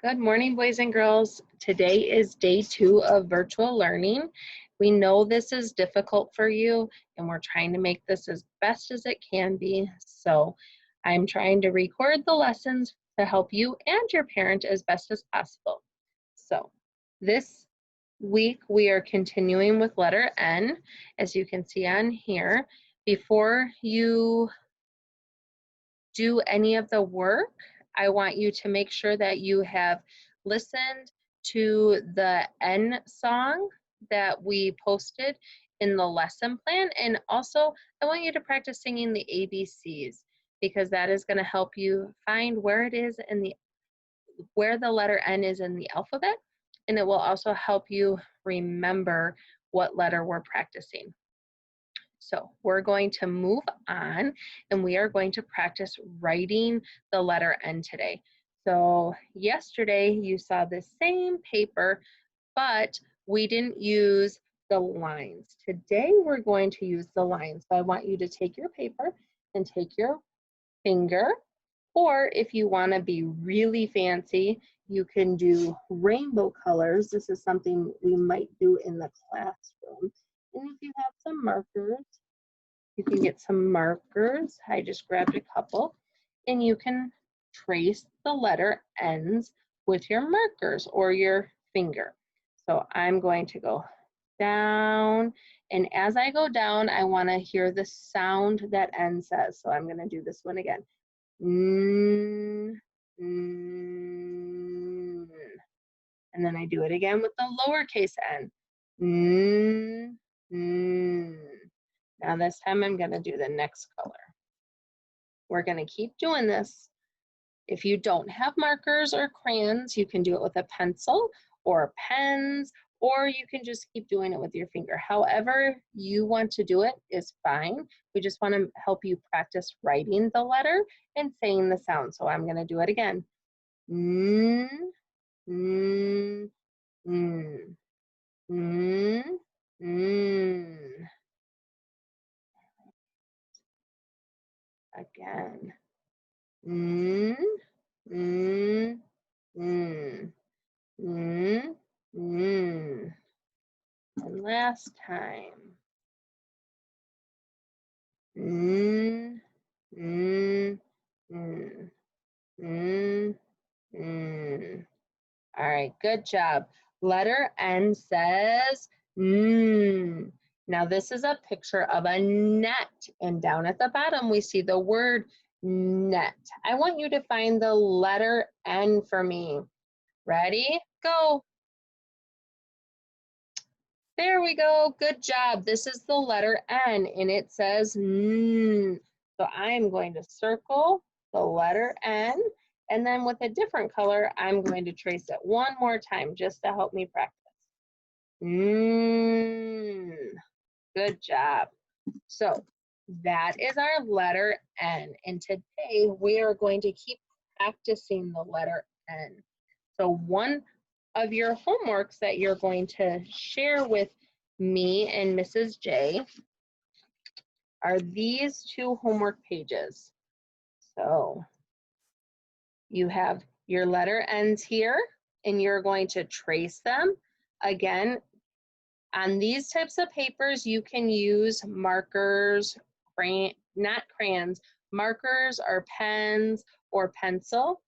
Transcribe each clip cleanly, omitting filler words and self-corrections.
Good morning, boys and girls. Today is day 2 of virtual learning. We know this is difficult for you, and we're trying to make this as best as it can be. So I'm trying to record the lessons to help you and your parent as best as possible. So this week we are continuing with letter N, as you can see on here. Before you do any of the work, I want you to make sure that you have listened to the N song that we posted in the lesson plan. And also, I want you to practice singing the ABCs because that is going to help you find where it is in where the letter N is in the alphabet. And it will also help you remember what letter we're practicing. So we're going to move on and we are going to practice writing the letter N today. So yesterday you saw the same paper, but we didn't use the lines. Today we're going to use the lines. So I want you to take your paper and take your finger, or if you want to be really fancy, you can do rainbow colors. This is something we might do in the classroom. And if you have some markers, you can get some markers. I just grabbed a couple. And you can trace the letter N's with your markers or your finger. So I'm going to go down. And as I go down, I want to hear the sound that N says. So I'm going to do this one again. N, N. And then I do it again with the lowercase n. N, N. Now this time I'm going to do the next color. We're going to keep doing this. If you don't have markers or crayons, you can do it with a pencil or pens, or you can just keep doing it with your finger. However you want to do it is fine. We just want to help you practice writing the letter and saying the sound. So I'm going to do it again. N, N, N, N, N. Again. N, N, N, N, N. And last time. N, N, N, N, N. All right, good job. Letter N says N. Now this is a picture of a net, and down at the bottom we see the word net. I want you to find the letter N for me. Ready? Go. There we go. Good job. This is the letter N, and it says N. So I'm going to circle the letter N, and then with a different color, I'm going to trace it one more time just to help me practice. N. Good job. So that is our letter N, and today we are going to keep practicing the letter N. So one of your homeworks that you're going to share with me and Mrs. J are these 2 homework pages. So you have your letter N's here, and you're going to trace them. Again, on these types of papers, you can use markers, not crayons, markers or pens or pencil.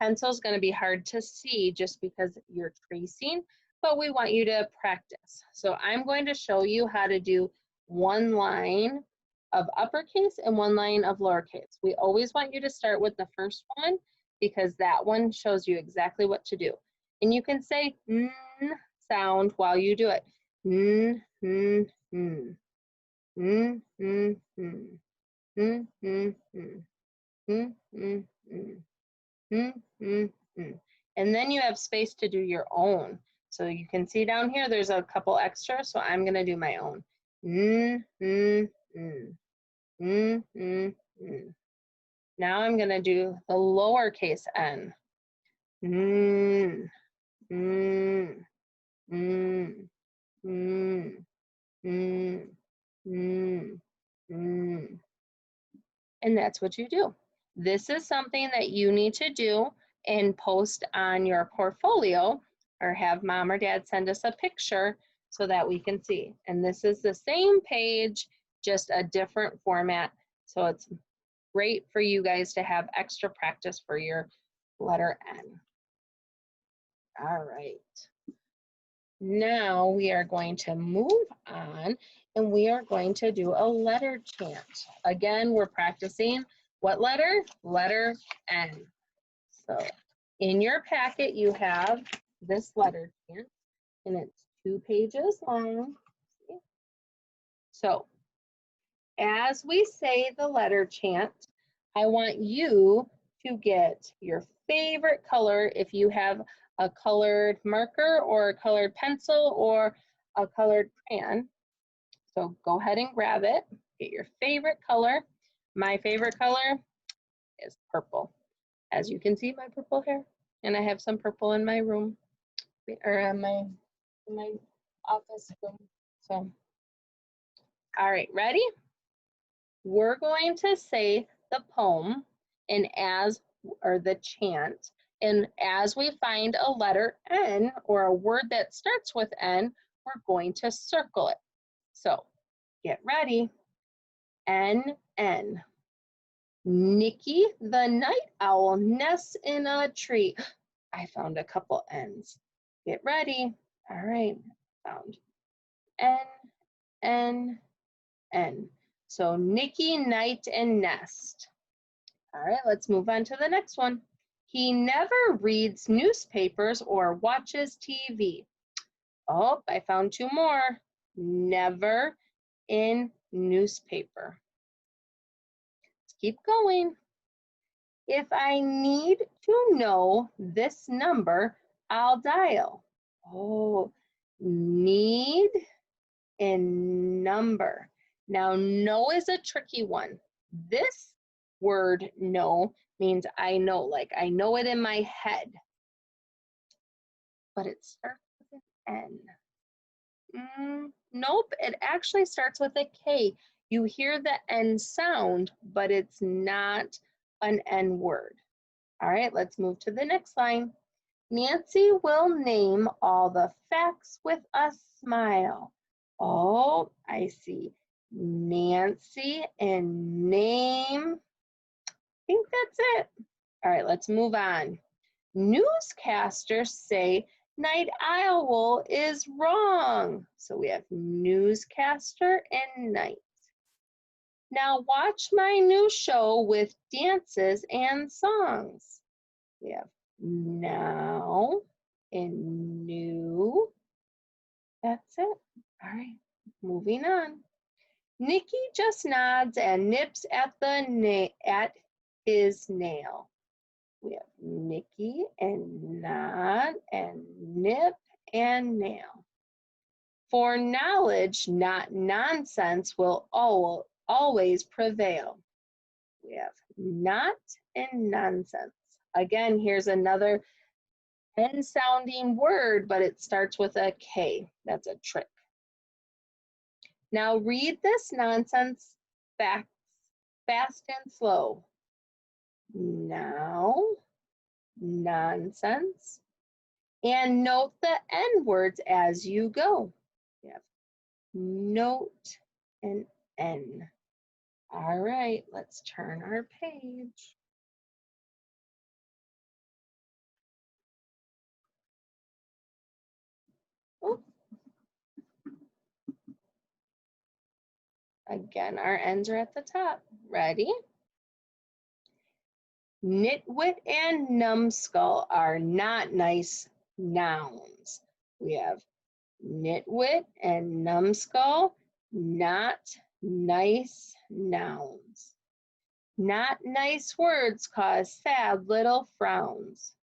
Pencil is going to be hard to see just because you're tracing, but we want you to practice. So I'm going to show you how to do one line of uppercase and one line of lowercase. We always want you to start with the first one because that one shows you exactly what to do. And you can say N sound while you do it. N, N, N. N, N, N. N, N, N. N, N, N. Mm, mm, mm. And then you have space to do your own. So you can see down here, there's a couple extra, so I'm going to do my own. Mm, mm, mm. Mm, mm, mm. Now I'm going to do the lowercase n. Mm, mm, mm, mm, mm, mm, mm. And that's what you do. This is something that you need to do and post on your portfolio, or have mom or dad send us a picture so that we can see. And this is the same page, just a different format. So it's great for you guys to have extra practice for your letter N. All right. Now we are going to move on and we are going to do a letter chant. Again, we're practicing what letter? Letter N. So in your packet, you have this letter chant and it's 2 pages long. So as we say the letter chant, I want you to get your favorite color if you have a colored marker or a colored pencil or a colored crayon. So go ahead and grab it, get your favorite color. My favorite color is purple. As you can see, my purple hair, and I have some purple in my room, or in my office room. So, all right, ready? We're going to say the poem and the chant, and as we find a letter N or a word that starts with N, we're going to circle it. So get ready. N, N. Nikki the night owl nests in a tree. I found a couple N's. Get ready. All right, found N, N, N. So Nikki, night, and nest. All right, let's move on to the next one. He never reads newspapers or watches TV. Oh, I found 2 more. Never in newspaper. Let's keep going. If I need to know this number, I'll dial. Oh, need and number. Now, know is a tricky one. This word know means I know, like I know it in my head, but it starts with an N. Nope, it actually starts with a K. You hear the N sound, but it's not an N word. All right, let's move to the next line. Nancy will name all the facts with a smile. Oh, I see. Nancy and name. I think that's it. All right, let's move on. Newscasters say night owl is wrong. So we have newscaster and night. Now watch my new show with dances and songs. We have now and new. That's it. All right, moving on. Nikki just nods and nips at his nail. We have Nikki and nod and nip and nail. For knowledge, not nonsense, will always prevail. We have not and nonsense. Again, here's another N sounding word, but it starts with a K. That's a trick. Now read this nonsense facts fast and slow. Now, nonsense, and note the N words as you go. We have note and N. All right, let's turn our page. Oh. Again, our N's are at the top. Ready? Nitwit and numbskull are not nice nouns. We have nitwit and numbskull, not nice nouns. Not nice words cause sad little frowns.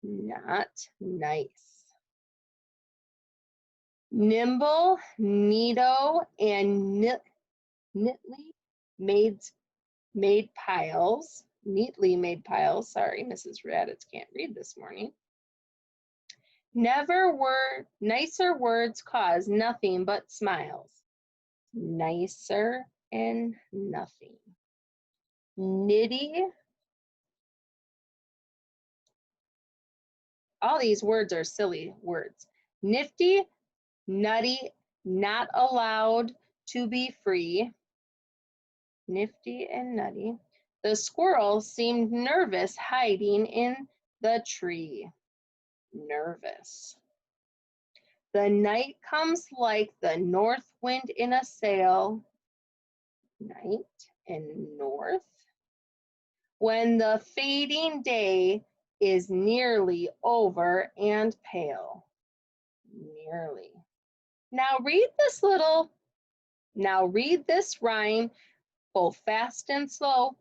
Not nice. Nimble, neato, and neatly made piles. Neatly made piles. Sorry, Mrs. Raditz can't read this morning. Nicer words cause nothing but smiles. Nicer and nothing. Nitty all these words are silly words. Nifty, nutty, not allowed to be free. Nifty and nutty. The squirrel seemed nervous hiding in the tree. Nervous. The night comes like the north wind in a sail. Night and north. When the fading day is nearly over and pale. Nearly. Now read this rhyme both fast and slow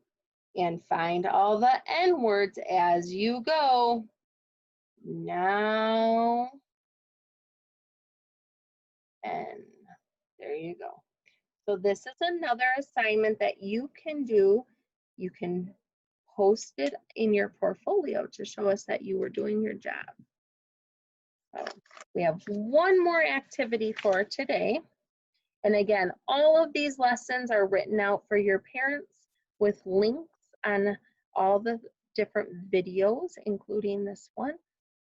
and find all the N words as you go. Now, N. There you go. So this is another assignment that you can do. You can post it in your portfolio to show us that you were doing your job. So we have one more activity for today. And again, all of these lessons are written out for your parents with links on all the different videos, including this one,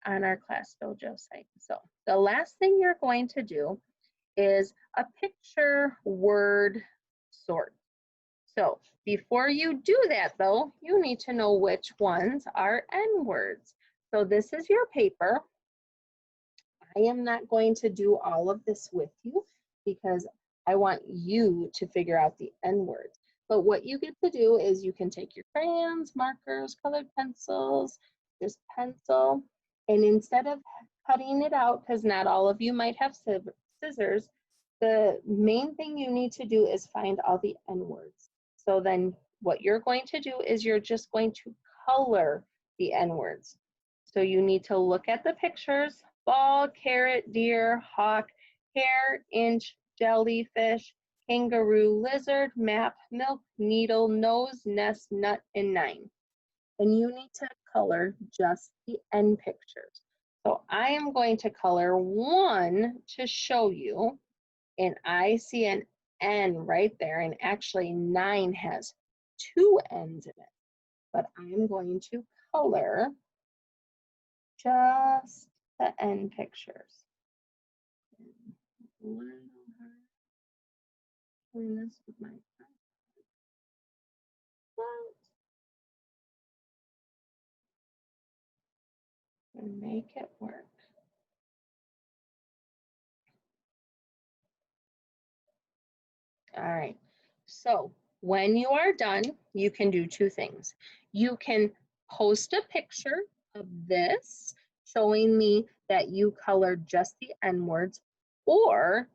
on our Class Dojo site. So the last thing you're going to do is a picture word sort. So before you do that though, you need to know which ones are N words. So this is your paper. I am not going to do all of this with you because I want you to figure out the N words. But what you get to do is you can take your crayons, markers, colored pencils, just pencil, and instead of cutting it out, because not all of you might have scissors, the main thing you need to do is find all the N words. So then what you're going to do is you're just going to color the N words. So you need to look at the pictures: ball, carrot, deer, hawk, hare, inch, jellyfish, kangaroo, lizard, map, milk, needle, nose, nest, nut, and 9. And you need to color just the N pictures. So I am going to color 1 to show you, and I see an N right there, and actually 9 has 2 N's in it. But I'm going to color just the N pictures. Doing this with my and make it work. All right, so when you are done, you can do 2 things. You can post a picture of this showing me that you colored just the N words, or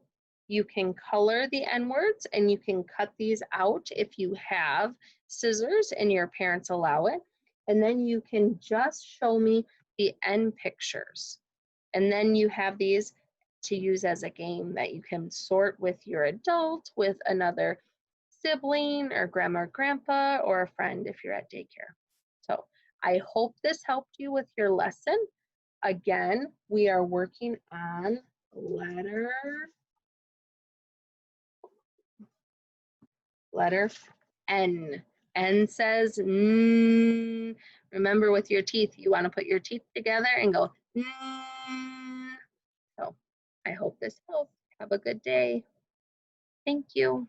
you can color the N words and you can cut these out if you have scissors and your parents allow it. And then you can just show me the N pictures. And then you have these to use as a game that you can sort with your adult, with another sibling or grandma or grandpa or a friend if you're at daycare. So I hope this helped you with your lesson. Again, we are working on letter N. N says N. Remember, with your teeth, you want to put your teeth together and go N. So I hope this helped. Have a good day. Thank you.